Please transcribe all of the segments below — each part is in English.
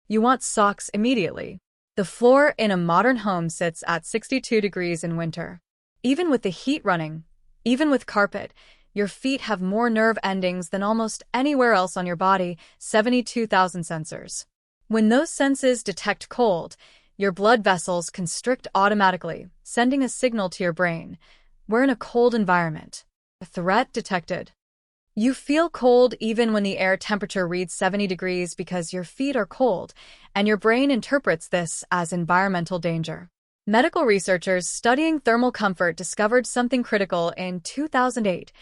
You want socks immediately. The floor in a modern home sits at 62 degrees in winter. Even with the heat running, even with carpet, your feet have more nerve endings than almost anywhere else on your body, 72,000 sensors. When those senses detect cold, your blood vessels constrict automatically, sending a signal to your brain. We're in a cold environment. A threat detected. You feel cold even when the air temperature reads 70 degrees because your feet are cold, and your brain interprets this as environmental danger. Medical researchers studying thermal comfort discovered something critical in 2008.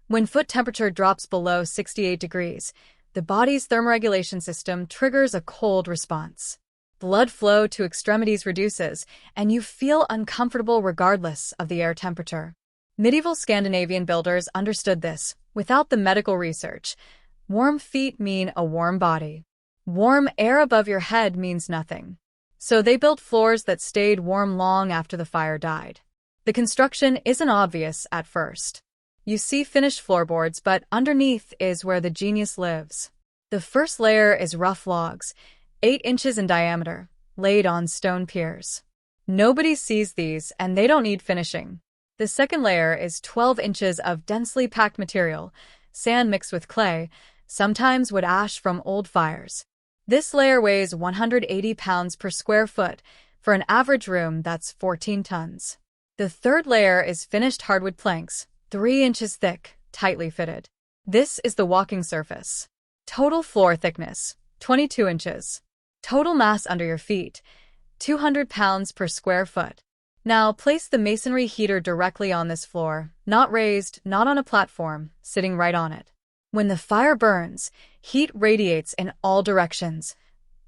When foot temperature drops below 68 degrees, the body's thermoregulation system triggers a cold response. Blood flow to extremities reduces, and you feel uncomfortable regardless of the air temperature. Medieval Scandinavian builders understood this. Without the medical research, warm feet mean a warm body. Warm air above your head means nothing. So they built floors that stayed warm long after the fire died. The construction isn't obvious at first. You see finished floorboards, but underneath is where the genius lives. The first layer is rough logs, 8 inches in diameter, laid on stone piers. Nobody sees these, and they don't need finishing. The second layer is 12 inches of densely packed material, sand mixed with clay, sometimes wood ash from old fires. This layer weighs 180 pounds per square foot. For an average room, that's 14 tons. The third layer is finished hardwood planks, 3 inches thick, tightly fitted. This is the walking surface. Total floor thickness, 22 inches. Total mass under your feet, 200 pounds per square foot. Now, place the masonry heater directly on this floor, not raised, not on a platform, sitting right on it. When the fire burns, heat radiates in all directions,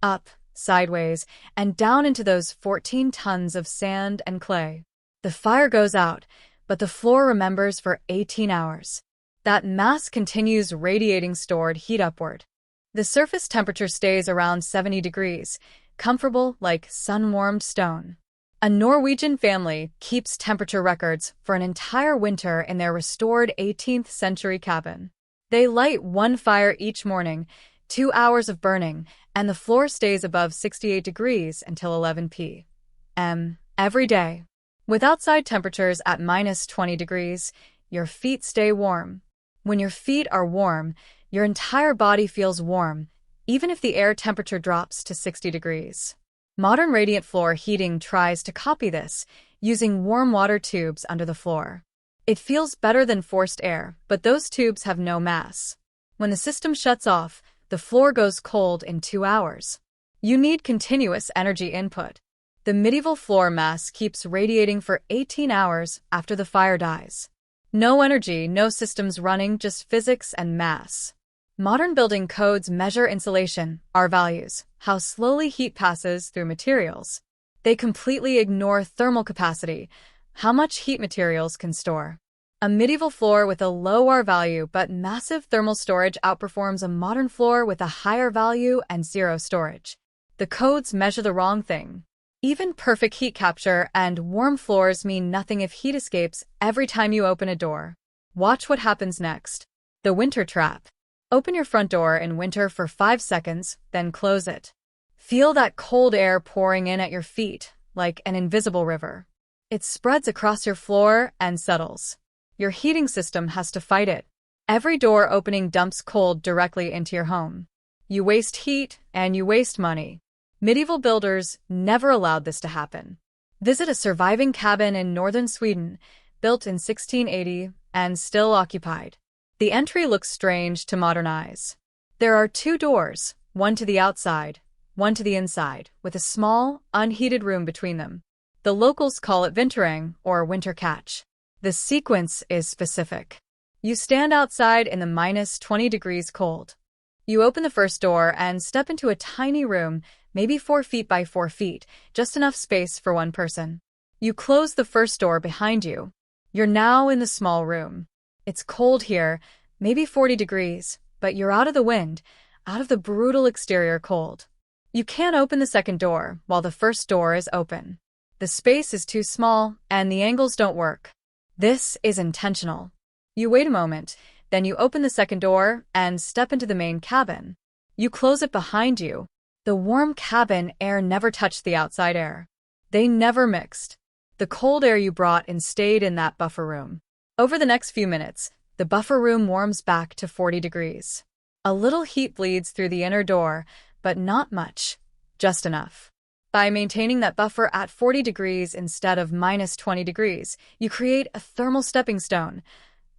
up, sideways, and down into those 14 tons of sand and clay. The fire goes out, but the floor remembers for 18 hours. That mass continues radiating stored heat upward. The surface temperature stays around 70 degrees, comfortable like sun-warmed stone. A Norwegian family keeps temperature records for an entire winter in their restored 18th century cabin. They light one fire each morning, 2 hours of burning, and the floor stays above 68 degrees until 11 p.m. every day. With outside temperatures at minus 20 degrees, your feet stay warm. When your feet are warm, your entire body feels warm, even if the air temperature drops to 60 degrees. Modern radiant floor heating tries to copy this, using warm water tubes under the floor. It feels better than forced air, but those tubes have no mass. When the system shuts off, the floor goes cold in 2 hours. You need continuous energy input. The medieval floor mass keeps radiating for 18 hours after the fire dies. No energy, no systems running, just physics and mass. Modern building codes measure insulation, R values, how slowly heat passes through materials. They completely ignore thermal capacity, how much heat materials can store. A medieval floor with a low R value but massive thermal storage outperforms a modern floor with a higher value and zero storage. The codes measure the wrong thing. Even perfect heat capture and warm floors mean nothing if heat escapes every time you open a door. Watch what happens next. The winter trap. Open your front door in winter for 5 seconds, then close it. Feel that cold air pouring in at your feet, like an invisible river. It spreads across your floor and settles. Your heating system has to fight it. Every door opening dumps cold directly into your home. You waste heat and you waste money. Medieval builders never allowed this to happen. Visit a surviving cabin in northern Sweden, built in 1680 and still occupied. The entry looks strange to modern eyes. There are 2 doors, one to the outside, one to the inside, with a small, unheated room between them. The locals call it vintering or winter catch. The sequence is specific. You stand outside in the minus 20 degrees cold. You open the first door and step into a tiny room, maybe 4 feet by 4 feet, just enough space for one person. You close the first door behind you. You're now in the small room. It's cold here, maybe 40 degrees, but you're out of the wind, out of the brutal exterior cold. You can't open the second door while the first door is open. The space is too small, and the angles don't work. This is intentional. You wait a moment, then you open the second door and step into the main cabin. You close it behind you. The warm cabin air never touched the outside air. They never mixed. The cold air you brought in stayed in that buffer room. Over the next few minutes, the buffer room warms back to 40 degrees. A little heat bleeds through the inner door, but not much, just enough. By maintaining that buffer at 40 degrees instead of minus 20 degrees, you create a thermal stepping stone.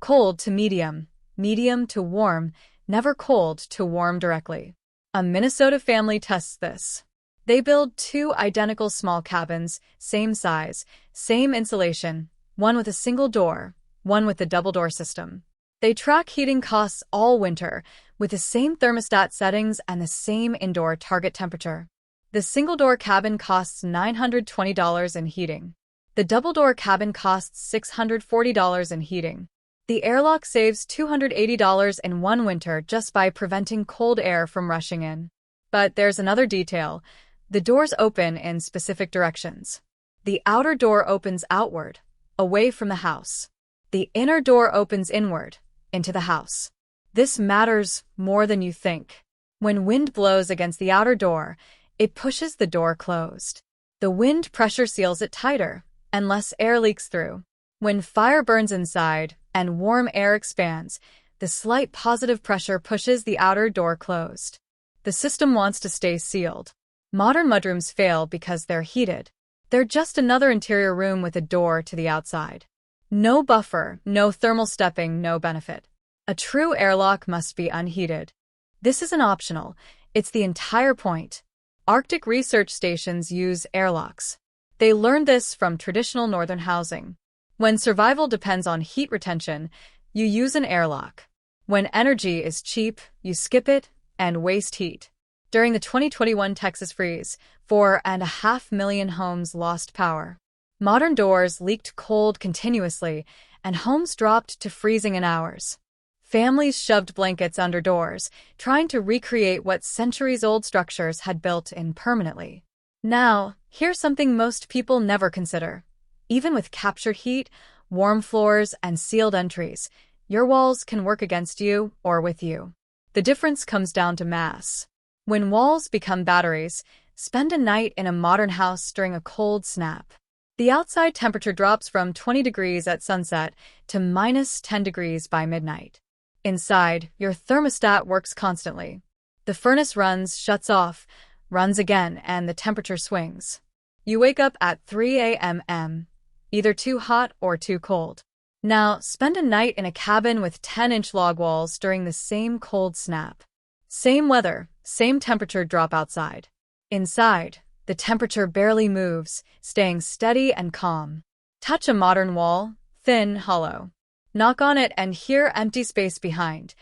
Cold to medium, medium to warm, never cold to warm directly. A Minnesota family tests this. They build 2 identical small cabins, same size, same insulation, one with a single door, one with the double door system. They track heating costs all winter, with the same thermostat settings and the same indoor target temperature. The single-door cabin costs $920 in heating. The double-door cabin costs $640 in heating. The airlock saves $280 in one winter just by preventing cold air from rushing in. But there's another detail. The doors open in specific directions. The outer door opens outward, away from the house. The inner door opens inward, into the house. This matters more than you think. When wind blows against the outer door, it pushes the door closed. The wind pressure seals it tighter, and less air leaks through. When fire burns inside and warm air expands, the slight positive pressure pushes the outer door closed. The system wants to stay sealed. Modern mudrooms fail because they're heated. They're just another interior room with a door to the outside. No buffer, no thermal stepping, no benefit. A true airlock must be unheated. This isn't optional, it's the entire point. Arctic research stations use airlocks. They learned this from traditional northern housing. When survival depends on heat retention, you use an airlock. When energy is cheap, you skip it and waste heat. During the 2021 Texas freeze, 4.5 million homes lost power. Modern doors leaked cold continuously, and homes dropped to freezing in hours. Families shoved blankets under doors, trying to recreate what centuries-old structures had built in permanently. Now, here's something most people never consider. Even with captured heat, warm floors, and sealed entries, your walls can work against you or with you. The difference comes down to mass. When walls become batteries, spend a night in a modern house during a cold snap. The outside temperature drops from 20 degrees at sunset to minus 10 degrees by midnight. Inside, your thermostat works constantly. The furnace runs, shuts off, runs again, and the temperature swings. You wake up at 3 a.m., either too hot or too cold. Now, spend a night in a cabin with 10-inch log walls during the same cold snap. Same weather, same temperature drop outside. Inside, the temperature barely moves, staying steady and calm. Touch a modern wall, thin, hollow. Knock on it and hear empty space behind.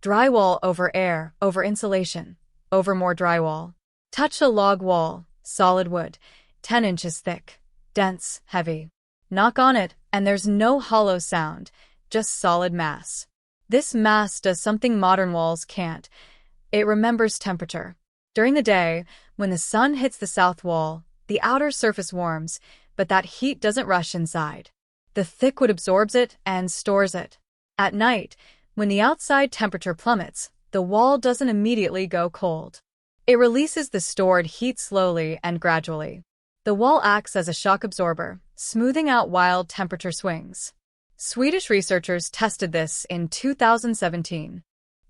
Drywall over air, over insulation, over more drywall. Touch a log wall, solid wood, 10 inches thick, dense, heavy. Knock on it, and there's no hollow sound, just solid mass. This mass does something modern walls can't. It remembers temperature. During the day, when the sun hits the south wall, the outer surface warms, but that heat doesn't rush inside. The thick wood absorbs it and stores it. At night, when the outside temperature plummets, the wall doesn't immediately go cold. It releases the stored heat slowly and gradually. The wall acts as a shock absorber, smoothing out wild temperature swings. Swedish researchers tested this in 2017.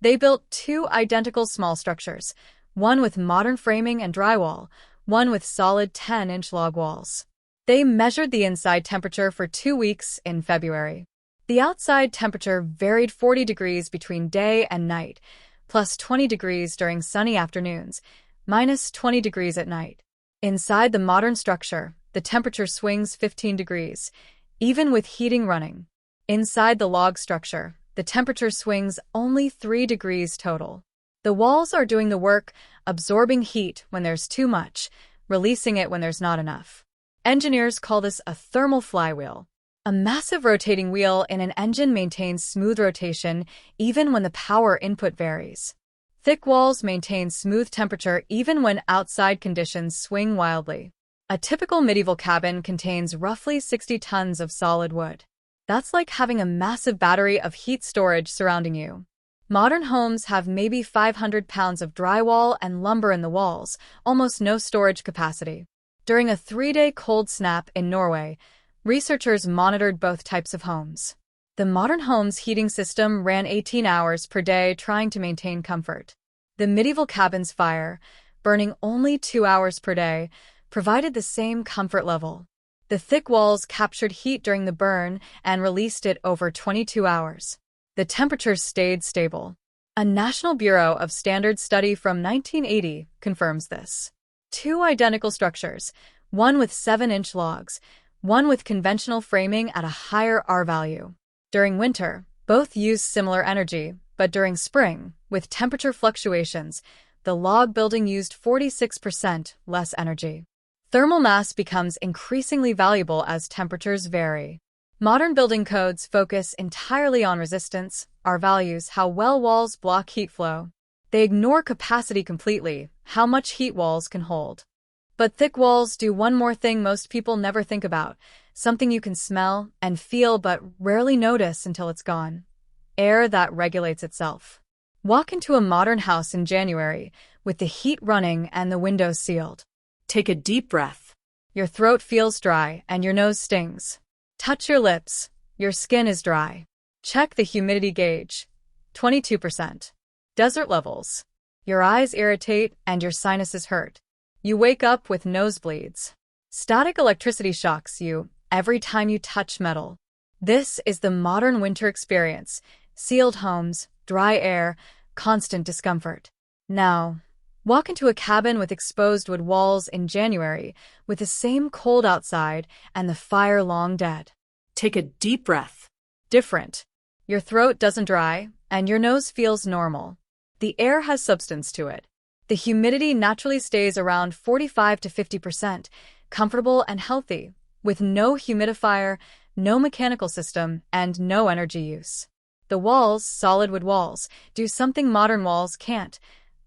They built 2 identical small structures, one with modern framing and drywall, one with solid 10-inch log walls. They measured the inside temperature for 2 weeks in February. The outside temperature varied 40 degrees between day and night, plus 20 degrees during sunny afternoons, minus 20 degrees at night. Inside the modern structure, the temperature swings 15 degrees, even with heating running. Inside the log structure, the temperature swings only 3 degrees total. The walls are doing the work, absorbing heat when there's too much, releasing it when there's not enough. Engineers call this a thermal flywheel. A massive rotating wheel in an engine maintains smooth rotation even when the power input varies. Thick walls maintain smooth temperature even when outside conditions swing wildly. A typical medieval cabin contains roughly 60 tons of solid wood. That's like having a massive battery of heat storage surrounding you. Modern homes have maybe 500 pounds of drywall and lumber in the walls, almost no storage capacity. During a 3-day cold snap in Norway, researchers monitored both types of homes. The modern home's heating system ran 18 hours per day trying to maintain comfort. The medieval cabin's fire, burning only 2 hours per day, provided the same comfort level. The thick walls captured heat during the burn and released it over 22 hours. The temperatures stayed stable. A National Bureau of Standards study from 1980 confirms this. 2 identical structures, one with 7-inch logs, one with conventional framing at a higher R value. During winter, both use similar energy, but during spring, with temperature fluctuations, the log building used 46% less energy. Thermal mass becomes increasingly valuable as temperatures vary. Modern building codes focus entirely on resistance, R values, how well walls block heat flow. They ignore capacity completely, how much heat walls can hold. But thick walls do one more thing most people never think about, something you can smell and feel but rarely notice until it's gone. Air that regulates itself. Walk into a modern house in January with the heat running and the windows sealed. Take a deep breath. Your throat feels dry and your nose stings. Touch your lips. Your skin is dry. Check the humidity gauge. 22%. Desert levels. Your eyes irritate and your sinuses hurt. You wake up with nosebleeds. Static electricity shocks you every time you touch metal. This is the modern winter experience. Sealed homes, dry air, constant discomfort. Now, walk into a cabin with exposed wood walls in January with the same cold outside and the fire long dead. Take a deep breath. Different. Your throat doesn't dry and your nose feels normal. The air has substance to it. The humidity naturally stays around 45 to 50%, comfortable and healthy, with no humidifier, no mechanical system, and no energy use. The walls, solid wood walls, do something modern walls can't.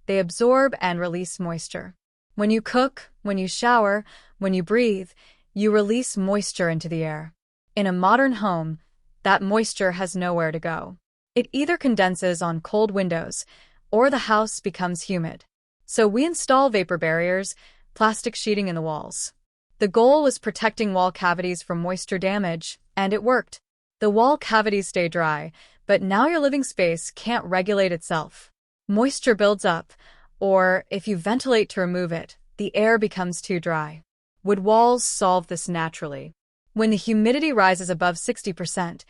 They absorb and release moisture. When you cook, when you shower, when you breathe, you release moisture into the air. In a modern home, that moisture has nowhere to go. It either condenses on cold windows, or the house becomes humid. So we install vapor barriers, plastic sheeting in the walls. The goal was protecting wall cavities from moisture damage, and it worked. The wall cavities stay dry, but now your living space can't regulate itself. Moisture builds up, or if you ventilate to remove it, the air becomes too dry. Wood walls solve this naturally. When the humidity rises above 60%,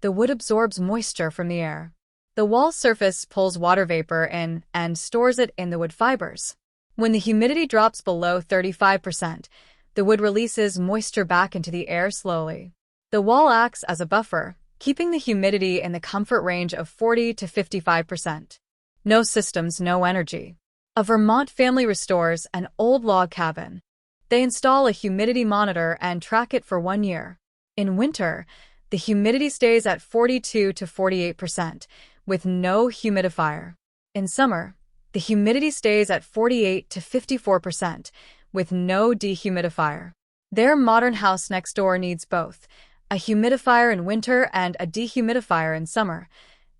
the wood absorbs moisture from the air. The wall surface pulls water vapor in and stores it in the wood fibers. When the humidity drops below 35%, the wood releases moisture back into the air slowly. The wall acts as a buffer, keeping the humidity in the comfort range of 40 to 55%. No systems, no energy. A Vermont family restores an old log cabin. They install a humidity monitor and track it for 1 year. In winter, the humidity stays at 42 to 48%, with no humidifier. In summer, the humidity stays at 48 to 54%, with no dehumidifier. Their modern house next door needs both, a humidifier in winter and a dehumidifier in summer.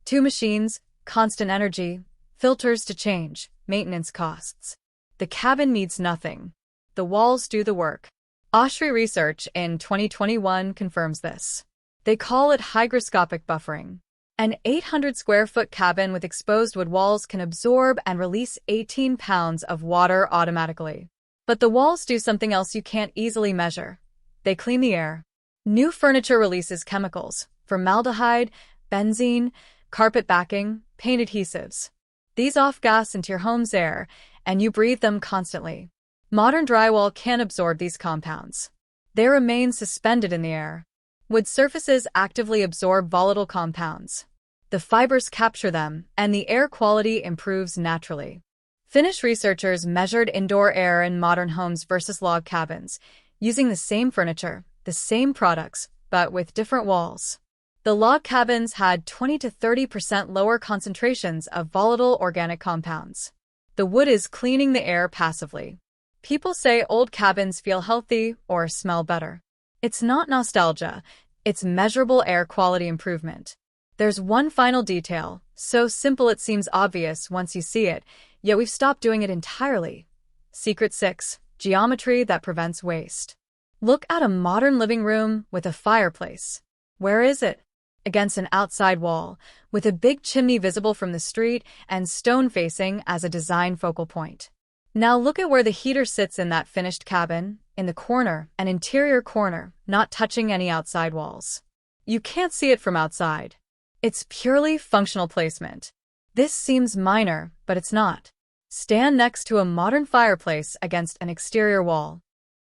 2 machines, constant energy, filters to change, maintenance costs. The cabin needs nothing. The walls do the work. OSHRI research in 2021 confirms this. They call it hygroscopic buffering. An 800-square-foot cabin with exposed wood walls can absorb and release 18 pounds of water automatically. But the walls do something else you can't easily measure. They clean the air. New furniture releases chemicals, formaldehyde, benzene, carpet backing, paint adhesives. These off-gas into your home's air, and you breathe them constantly. Modern drywall can't absorb these compounds. They remain suspended in the air. Wood surfaces actively absorb volatile compounds. The fibers capture them, and the air quality improves naturally. Finnish researchers measured indoor air in modern homes versus log cabins, using the same furniture, the same products, but with different walls. The log cabins had 20 to 30% lower concentrations of volatile organic compounds. The wood is cleaning the air passively. People say old cabins feel healthy or smell better. It's not nostalgia, it's measurable air quality improvement. There's one final detail. So simple it seems obvious once you see it, yet we've stopped doing it entirely. Secret 6. Geometry that prevents waste. Look at a modern living room with a fireplace. Where is it? Against an outside wall, with a big chimney visible from the street and stone facing as a design focal point. Now look at where the heater sits in that finished cabin, in the corner, an interior corner, not touching any outside walls. You can't see it from outside. It's purely functional placement. This seems minor, but it's not. Stand next to a modern fireplace against an exterior wall.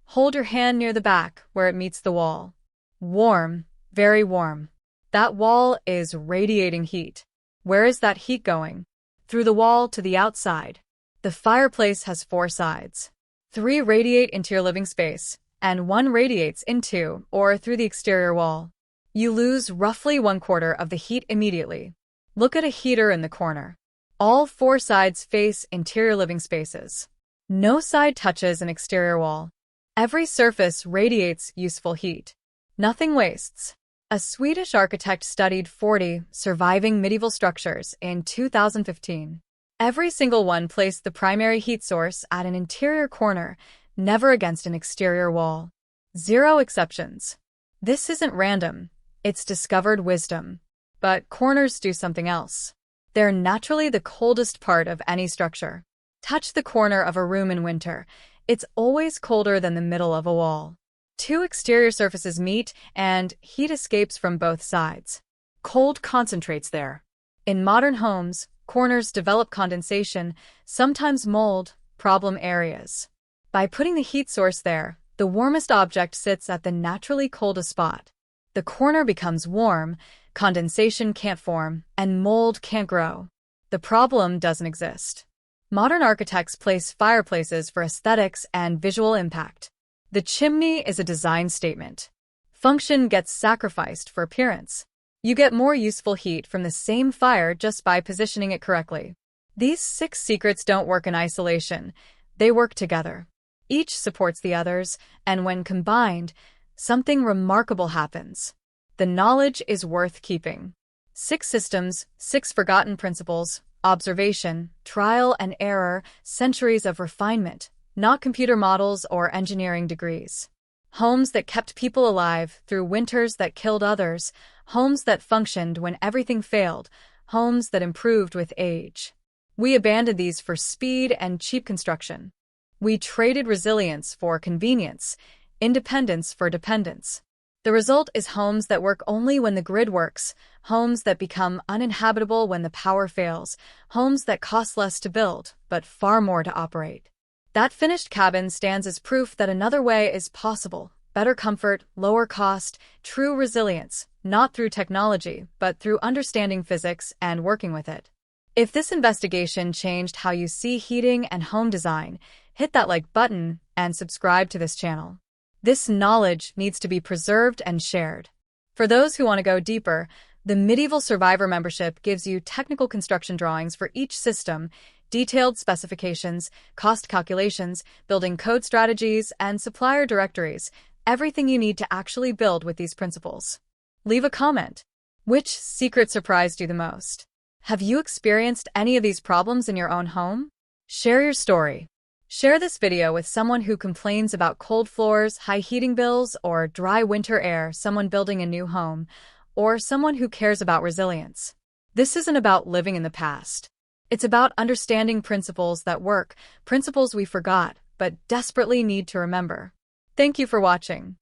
Hold your hand near the back where it meets the wall. Warm, very warm. That wall is radiating heat. Where is that heat going? Through the wall to the outside. The fireplace has 4 sides. 3 radiate into your living space, and 1 radiates into or through the exterior wall. You lose roughly 1/4 of the heat immediately. Look at a heater in the corner. All 4 sides face interior living spaces. No side touches an exterior wall. Every surface radiates useful heat. Nothing wastes. A Swedish architect studied 40 surviving medieval structures in 2015. Every single one placed the primary heat source at an interior corner, never against an exterior wall. 0 exceptions. This isn't random. It's discovered wisdom. But corners do something else. They're naturally the coldest part of any structure. Touch the corner of a room in winter. It's always colder than the middle of a wall. 2 exterior surfaces meet, and heat escapes from both sides. Cold concentrates there. In modern homes, corners develop condensation, sometimes mold, problem areas. By putting the heat source there, the warmest object sits at the naturally coldest spot. The corner becomes warm, condensation can't form, and mold can't grow. The problem doesn't exist. Modern architects place fireplaces for aesthetics and visual impact. The chimney is a design statement. Function gets sacrificed for appearance. You get more useful heat from the same fire just by positioning it correctly. These 6 secrets don't work in isolation. They work together. Each supports the others, and when combined, something remarkable happens. The knowledge is worth keeping. 6 systems, 6 forgotten principles, observation, trial and error, centuries of refinement, not computer models or engineering degrees. Homes that kept people alive through winters that killed others, homes that functioned when everything failed, homes that improved with age. We abandoned these for speed and cheap construction. We traded resilience for convenience, independence for dependence. The result is homes that work only when the grid works, homes that become uninhabitable when the power fails, homes that cost less to build, but far more to operate. That finished cabin stands as proof that another way is possible. Better comfort, lower cost, true resilience, not through technology, but through understanding physics and working with it. If this investigation changed how you see heating and home design, hit that like button and subscribe to this channel. This knowledge needs to be preserved and shared. For those who want to go deeper, the Medieval Survivor membership gives you technical construction drawings for each system, detailed specifications, cost calculations, building code strategies, and supplier directories, everything you need to actually build with these principles. Leave a comment. Which secret surprised you the most? Have you experienced any of these problems in your own home? Share your story. Share this video with someone who complains about cold floors, high heating bills, or dry winter air, someone building a new home, or someone who cares about resilience. This isn't about living in the past. It's about understanding principles that work, principles we forgot, but desperately need to remember. Thank you for watching.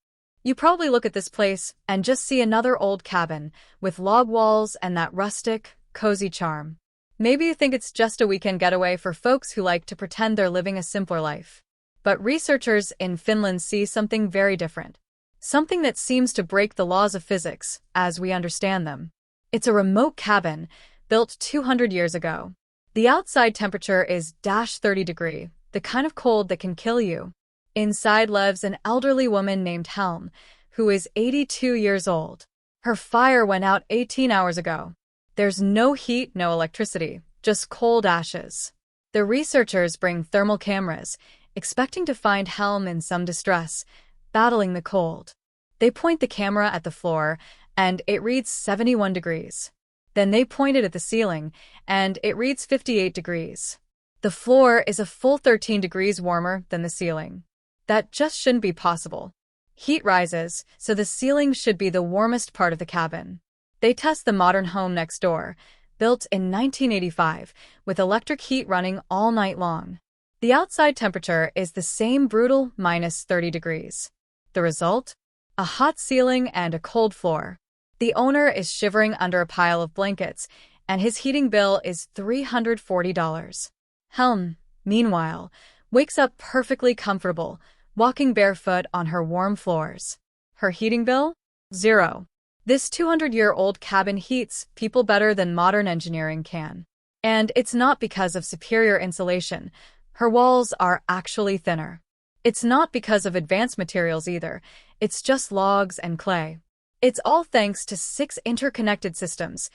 You probably look at this place and just see another old cabin with log walls and that rustic, cozy charm. Maybe you think it's just a weekend getaway for folks who like to pretend they're living a simpler life. But researchers in Finland see something very different. Something that seems to break the laws of physics as we understand them. It's a remote cabin built 200 years ago. The outside temperature is -30 degrees, the kind of cold that can kill you. Inside lives an elderly woman named Helm, who is 82 years old. Her fire went out 18 hours ago. There's no heat, no electricity, just cold ashes. The researchers bring thermal cameras, expecting to find Helm in some distress, battling the cold. They point the camera at the floor, and it reads 71 degrees. Then they point it at the ceiling, and it reads 58 degrees. The floor is a full 13 degrees warmer than the ceiling. That just shouldn't be possible. Heat rises, so the ceiling should be the warmest part of the cabin. They test the modern home next door, built in 1985, with electric heat running all night long. The outside temperature is the same brutal -30 degrees. The result? A hot ceiling and a cold floor. The owner is shivering under a pile of blankets, and his heating bill is $340. Helm, meanwhile, wakes up perfectly comfortable, walking barefoot on her warm floors. Her heating bill? $0. This 200-year-old cabin heats people better than modern engineering can. And it's not because of superior insulation. Her walls are actually thinner. It's not because of advanced materials either. It's just logs and clay. It's all thanks to 6 interconnected systems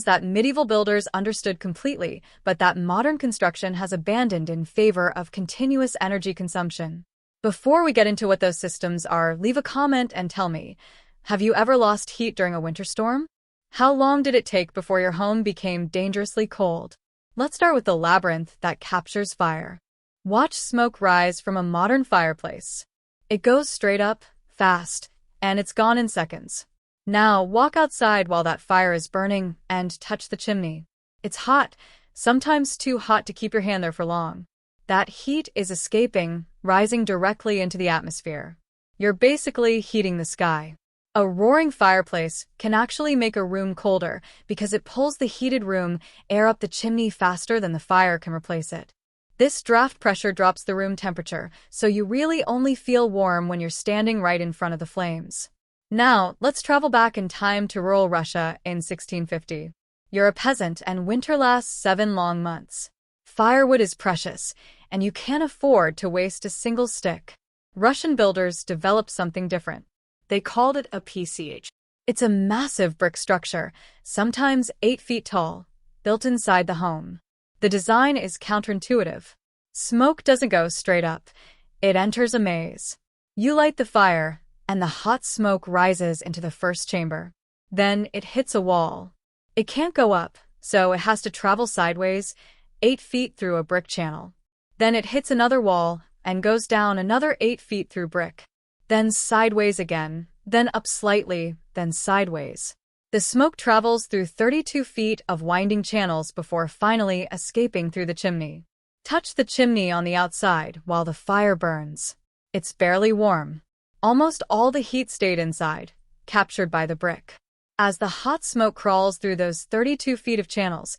that medieval builders understood completely, but that modern construction has abandoned in favor of continuous energy consumption. Before we get into what those systems are, leave a comment and tell me, have you ever lost heat during a winter storm? How long did it take before your home became dangerously cold? Let's start with the labyrinth that captures fire. Watch smoke rise from a modern fireplace. It goes straight up, fast, and it's gone in seconds. Now walk outside while that fire is burning and touch the chimney. It's hot, sometimes too hot to keep your hand there for long. That heat is escaping, rising directly into the atmosphere. You're basically heating the sky. A roaring fireplace can actually make a room colder because it pulls the heated room air up the chimney faster than the fire can replace it. This draft pressure drops the room temperature, so you really only feel warm when you're standing right in front of the flames. Now, let's travel back in time to rural Russia in 1650. You're a peasant and winter lasts 7 long months. Firewood is precious, and you can't afford to waste a single stick. Russian builders developed something different. They called it a PCH. It's a massive brick structure, sometimes 8 feet tall, built inside the home. The design is counterintuitive. Smoke doesn't go straight up. It enters a maze. You light the fire, and the hot smoke rises into the first chamber. Then it hits a wall. It can't go up, so it has to travel sideways, 8 feet through a brick channel. Then it hits another wall and goes down another 8 feet through brick. Then sideways again, then up slightly, then sideways. The smoke travels through 32 feet of winding channels before finally escaping through the chimney. Touch the chimney on the outside while the fire burns. It's barely warm. Almost all the heat stayed inside, captured by the brick. As the hot smoke crawls through those 32 feet of channels,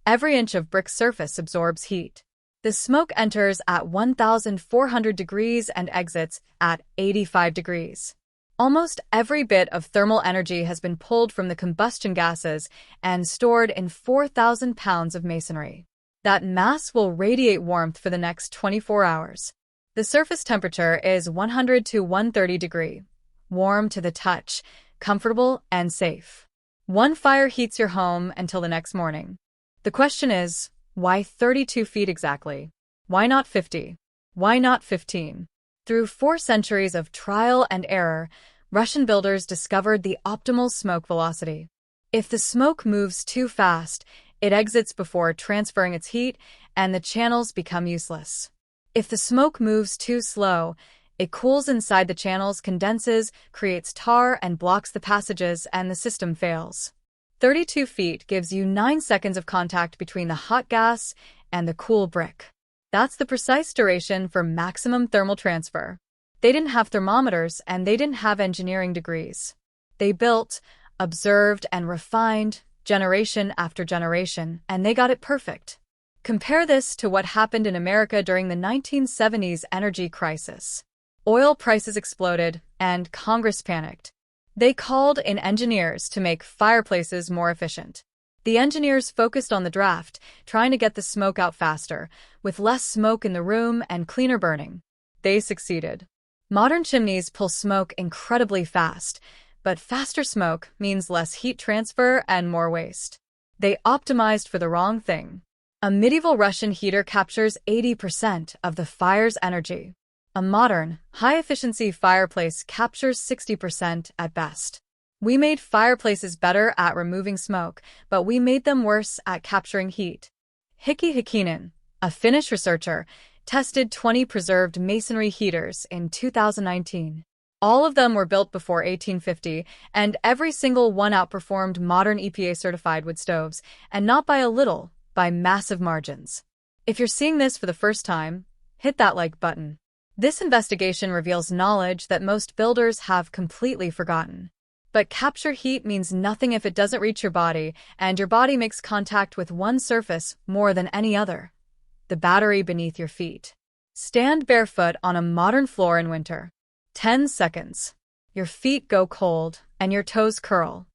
every inch of brick surface absorbs heat. The smoke enters at 1,400 degrees and exits at 85 degrees. Almost every bit of thermal energy has been pulled from the combustion gases and stored in 4,000 pounds of masonry. That mass will radiate warmth for the next 24 hours. The surface temperature is 100 to 130 degrees, warm to the touch, comfortable and safe. One fire heats your home until the next morning. The question is, why 32 feet exactly? Why not 50? Why not 15? Through 4 centuries of trial and error, Russian builders discovered the optimal smoke velocity. If the smoke moves too fast, it exits before transferring its heat, and the channels become useless. If the smoke moves too slow, it cools inside the channels, condenses, creates tar, and blocks the passages, and the system fails. 32 feet gives you 9 seconds of contact between the hot gas and the cool brick. That's the precise duration for maximum thermal transfer. They didn't have thermometers and they didn't have engineering degrees. They built, observed, and refined generation after generation, and they got it perfect. Compare this to what happened in America during the 1970s energy crisis. Oil prices exploded and Congress panicked. They called in engineers to make fireplaces more efficient. The engineers focused on the draft, trying to get the smoke out faster, with less smoke in the room and cleaner burning. They succeeded. Modern chimneys pull smoke incredibly fast, but faster smoke means less heat transfer and more waste. They optimized for the wrong thing. A medieval Russian heater captures 80% of the fire's energy. A modern, high-efficiency fireplace captures 60% at best. We made fireplaces better at removing smoke, but we made them worse at capturing heat. Heikki Heikkinen, a Finnish researcher, tested 20 preserved masonry heaters in 2019. All of them were built before 1850, and every single one outperformed modern EPA-certified wood stoves, and not by a little, by massive margins. If you're seeing this for the first time, hit that like button. This investigation reveals knowledge that most builders have completely forgotten. But capture heat means nothing if it doesn't reach your body, and your body makes contact with one surface more than any other: the battery beneath your feet. Stand barefoot on a modern floor in winter. 10 seconds. Your feet go cold, and your toes curl.